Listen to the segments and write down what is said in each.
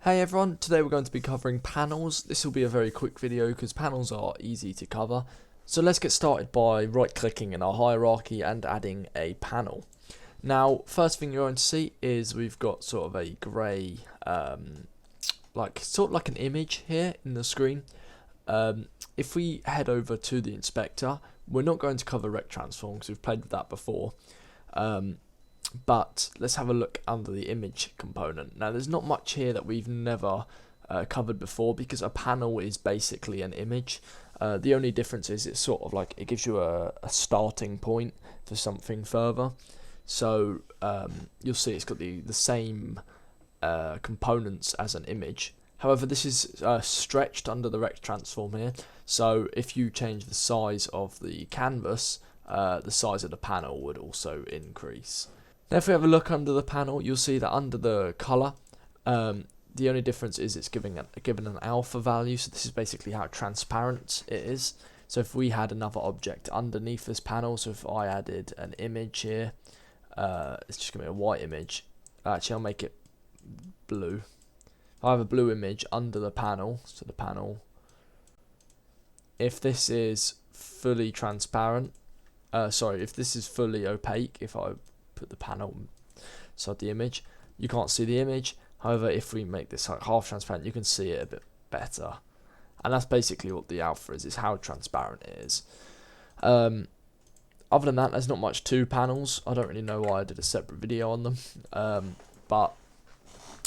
Hey everyone, today we're going to be covering panels. This will be a very quick video because panels are easy to cover. So let's get started by right clicking in our hierarchy and adding a panel. Now first thing you're going to see is we've got sort of a grey, sort of like an image here in the screen. If we head over to the inspector, we're not going to cover rect transform because we've played with that before. But let's have a look under the image component. Now there's not much here that we've never covered before because a panel is basically an image. The only difference is it's sort of like it gives you a starting point for something further. So you'll see it's got the same components as an image. However, this is stretched under the rect transform here. So if you change the size of the canvas, the size of the panel would also increase. Now if we have a look under the panel, you'll see that under the colour, the only difference is it's given an alpha value, so this is basically how transparent it is. So if we had another object underneath this panel, so if I added an image here, it's just going to be a white image. Actually, I'll make it blue. If I have a blue image under the panel, so the panel, if this is fully transparent, if this is fully opaque, if I put the panel inside the image, you can't see the image. However, if we make this like half transparent, you can see it a bit better, and that's basically what the alpha is how transparent it is. Other than that, there's not much to panels. I don't really know why I did a separate video on them, but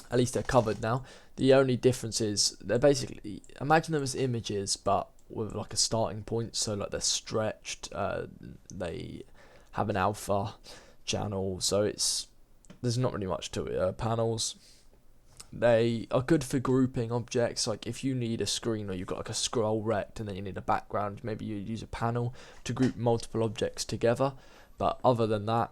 at least they're covered now. The only difference is they're basically, imagine them as images but with like a starting point, so like they're stretched, they have an alpha channel, so there's not really much to it. Panels, they are good for grouping objects. Like if you need a screen or you've got like a scroll rect and then you need a background, maybe you use a panel to group multiple objects together. But other than that,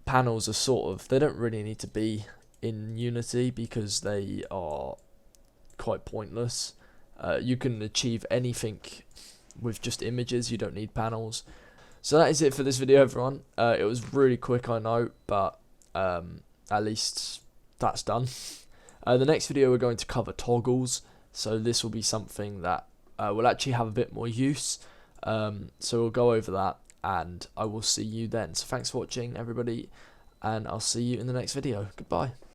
panels are they don't really need to be in Unity because they are quite pointless. You can achieve anything with just images, you don't need panels. So that is it for this video, everyone. It was really quick, I know, but at least that's done. The next video we're going to cover toggles, so this will be something that will actually have a bit more use. So we'll go over that, and I will see you then. So thanks for watching, everybody, and I'll see you in the next video. Goodbye.